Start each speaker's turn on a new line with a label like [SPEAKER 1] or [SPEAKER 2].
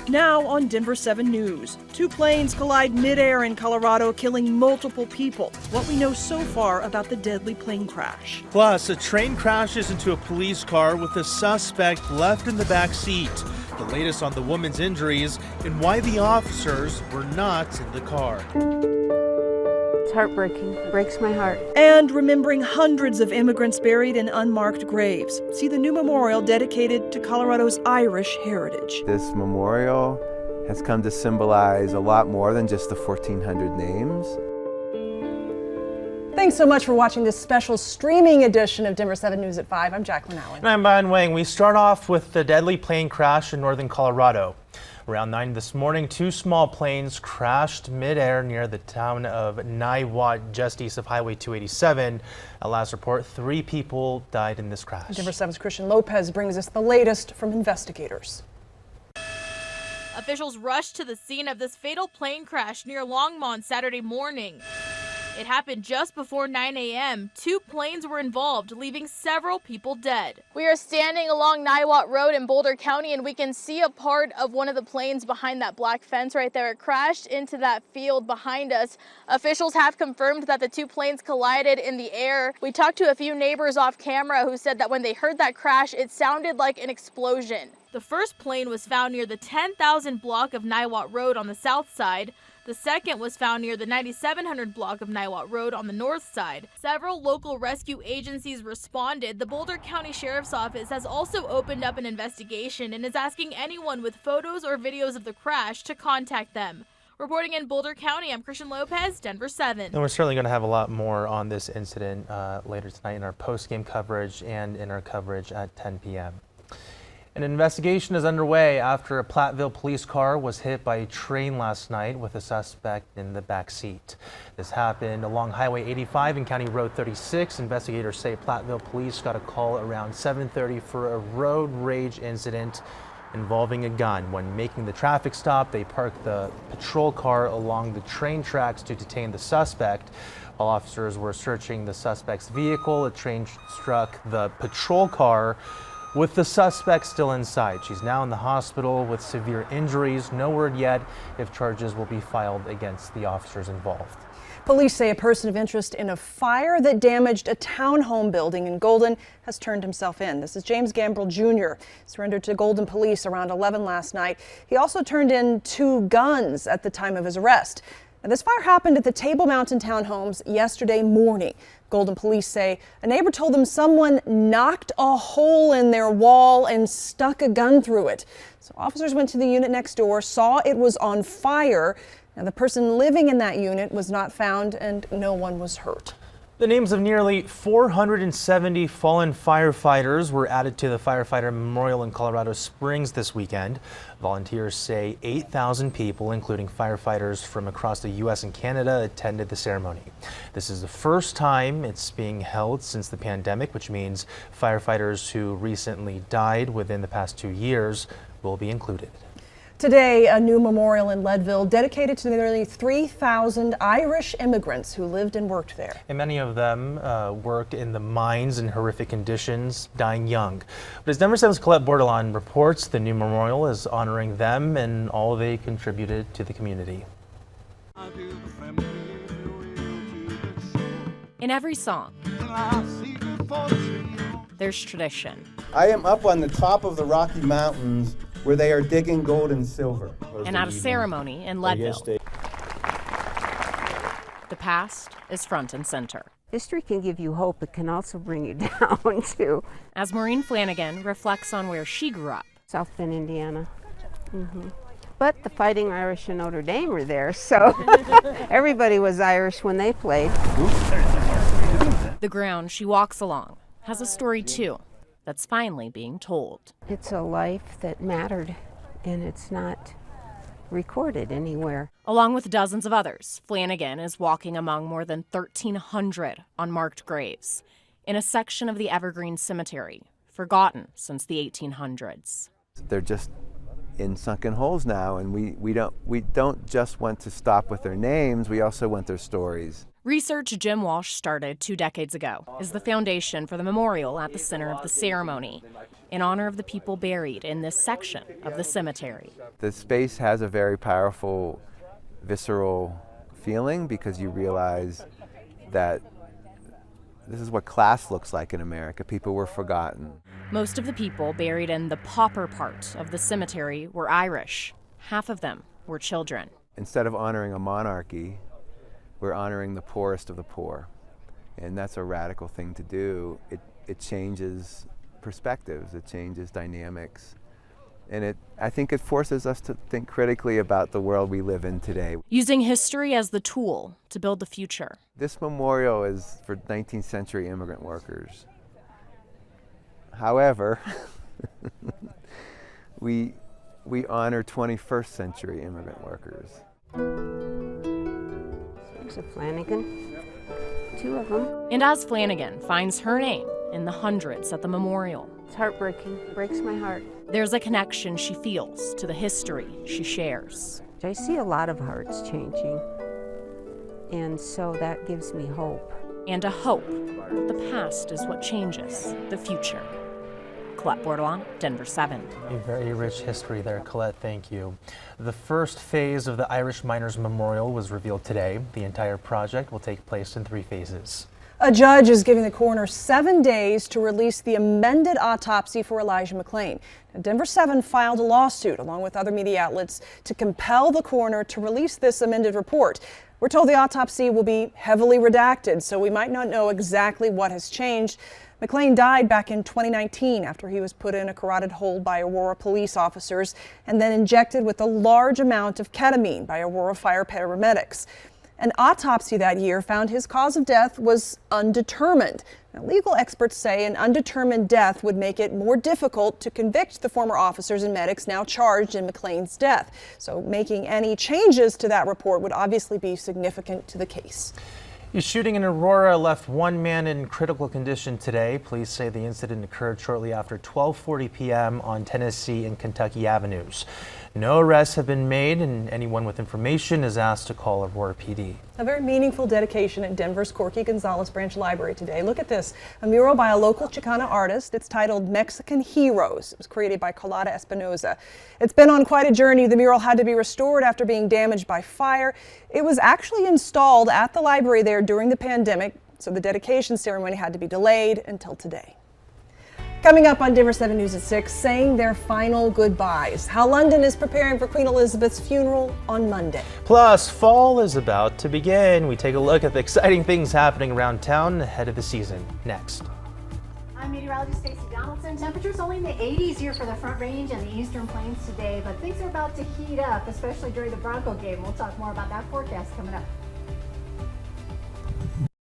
[SPEAKER 1] Now on Denver 7 News, 2 planes collide midair in Colorado, killing multiple people. What we know so far about the deadly plane crash.
[SPEAKER 2] Plus, a train crashes into a police car with a suspect left in the back seat. The latest on the woman's injuries and why the officers were not in the car.
[SPEAKER 3] It's heartbreaking. It breaks my heart.
[SPEAKER 1] And remembering hundreds of immigrants buried in unmarked graves. See the new memorial dedicated to Colorado's Irish heritage.
[SPEAKER 4] This memorial has come to symbolize a lot more than just the 1,400 names.
[SPEAKER 5] Thanks so much for watching this special streaming edition of Denver 7 News at 5. I'm Jacqueline Allen.
[SPEAKER 6] And I'm Brian Wang. We start off with the deadly plane crash in northern Colorado. Around 9 this morning, 2 small planes crashed midair near the town of Niwot, just east of Highway 287. At last report, 3 people died in this crash.
[SPEAKER 5] Denver 7's Christian Lopez brings us the latest from investigators.
[SPEAKER 7] Officials rushed to the scene of this fatal plane crash near Longmont Saturday morning. It happened just before 9 a.m. 2 planes were involved, leaving several people dead. We are standing along Niwot Road in Boulder County, and we can see a part of one of the planes behind that black fence right there. It crashed into that field behind us. Officials have confirmed that the 2 planes collided in the air. We talked to a few neighbors off camera who said that when they heard that crash, it sounded like an explosion. The first plane was found near the 10,000 block of Niwot Road on the south side. The second was found near the 9,700 block of Niwot Road on the north side. Several local rescue agencies responded. The Boulder County Sheriff's Office has also opened up an investigation and is asking anyone with photos or videos of the crash to contact them. Reporting in Boulder County, I'm Christian Lopez, Denver 7.
[SPEAKER 6] And we're certainly going to have a lot more on this incident later tonight in our post-game coverage and in our coverage at 10 p.m. An investigation is underway after a Platteville police car was hit by a train last night with a suspect in the back seat. This happened along Highway 85 and County Road 36. Investigators say Platteville police got a call around 7:30 for a road rage incident involving a gun. When making the traffic stop, they parked the patrol car along the train tracks to detain the suspect. While officers were searching the suspect's vehicle, a train struck the patrol car with the suspect still inside. She's now in the hospital with severe injuries. No word yet if charges will be filed against the officers involved.
[SPEAKER 5] Police say a person of interest in a fire that damaged a townhome building in Golden has turned himself in. This is James Gambrell Jr. Surrendered to Golden police around 11 last night. He also turned in 2 guns at the time of his arrest. Now, this fire happened at the Table Mountain townhomes yesterday morning. Golden police say a neighbor told them someone knocked a hole in their wall and stuck a gun through it. So officers went to the unit next door, saw it was on fire. Now, the person living in that unit was not found and no one was hurt.
[SPEAKER 6] The names of nearly 470 fallen firefighters were added to the Firefighter Memorial in Colorado Springs this weekend. Volunteers say 8,000 people, including firefighters from across the U.S. and Canada, attended the ceremony. This is the first time it's being held since the pandemic, which means firefighters who recently died within the past 2 years will be included.
[SPEAKER 5] Today, a new memorial in Leadville dedicated to nearly 3,000 Irish immigrants who lived and worked there.
[SPEAKER 6] And many of them worked in the mines in horrific conditions, dying young. But as Denver 7's Colette Bordelon reports, the new memorial is honoring them and all they contributed to the community.
[SPEAKER 8] In every song, there's tradition.
[SPEAKER 9] I am up on the top of the Rocky Mountains where they are digging gold and silver.
[SPEAKER 8] And at a ceremony in Leadville, the past is front and center.
[SPEAKER 3] History can give you hope. It can also bring you down, too.
[SPEAKER 8] As Maureen Flanagan reflects on where she grew up.
[SPEAKER 3] South Bend, Indiana. But the Fighting Irish in Notre Dame were there, so everybody was Irish when they played.
[SPEAKER 8] The ground she walks along has a story, too, that's finally being told.
[SPEAKER 3] It's a life that mattered, and it's not recorded anywhere.
[SPEAKER 8] Along with dozens of others, Flanagan is walking among more than 1,300 unmarked graves in a section of the Evergreen Cemetery, forgotten since the 1800s.
[SPEAKER 4] They're just in sunken holes now, and we don't just want to stop with their names, we also want their stories.
[SPEAKER 8] Research Jim Walsh started 2 decades ago is the foundation for the memorial at the center of the ceremony, in honor of the people buried in this section of the cemetery.
[SPEAKER 4] The space has a very powerful, visceral feeling because you realize that this is what class looks like in America. People were forgotten.
[SPEAKER 8] Most of the people buried in the pauper part of the cemetery were Irish. Half of them were children.
[SPEAKER 4] Instead of honoring a monarchy, we're honoring the poorest of the poor. And that's a radical thing to do. It changes perspectives, it changes dynamics. And I think it forces us to think critically about the world we live in today.
[SPEAKER 8] Using history as the tool to build the future.
[SPEAKER 4] This memorial is for 19th century immigrant workers. However, we honor 21st century immigrant workers.
[SPEAKER 3] There's a Flanagan, 2 of them.
[SPEAKER 8] And as Flanagan finds her name in the hundreds at the memorial,
[SPEAKER 3] It's heartbreaking, breaks my heart.
[SPEAKER 8] there's a connection she feels to the history she shares.
[SPEAKER 3] I see a lot of hearts changing, and so that gives me hope.
[SPEAKER 8] And a hope that the past is what changes the future. Colette Bordelon, Denver 7.
[SPEAKER 6] A very rich history there, Colette, thank you. The first phase of the Irish Miners Memorial was revealed today. The entire project will take place in 3 phases.
[SPEAKER 5] A judge is giving the coroner 7 days to release the amended autopsy for Elijah McClain. Now, Denver 7 filed a lawsuit along with other media outlets to compel the coroner to release this amended report. We're told the autopsy will be heavily redacted, so we might not know exactly what has changed. McClain died back in 2019 after he was put in a carotid hold by Aurora police officers and then injected with a large amount of ketamine by Aurora fire paramedics. An autopsy that year found his cause of death was undetermined. Now, legal experts say an undetermined death would make it more difficult to convict the former officers and medics now charged in McClain's death. So making any changes to that report would obviously be significant to the case.
[SPEAKER 6] A shooting in Aurora left 1 man in critical condition today. Police say the incident occurred shortly after 12:40 p.m. on Tennessee and Kentucky Avenues. No arrests have been made, and anyone with information is asked to call Aurora PD.
[SPEAKER 5] A very meaningful dedication at Denver's Corky Gonzalez Branch Library today. Look at this, a mural by a local Chicana artist. It's titled Mexican Heroes. It was created by Carlotta Espinoza. It's been on quite a journey. The mural had to be restored after being damaged by fire. It was actually installed at the library there during the pandemic, so the dedication ceremony had to be delayed until today. Coming up on Denver 7 News at 6, saying their final goodbyes. How London is preparing for Queen Elizabeth's funeral on Monday.
[SPEAKER 6] Plus, fall is about to begin. We take a look at the exciting things happening around town ahead of the season. Next.
[SPEAKER 10] I'm meteorologist Stacey Donaldson. Temperatures only in the 80s here for the Front Range and the Eastern Plains today, but things are about to heat up, especially during the Bronco game. We'll talk more about that forecast coming up.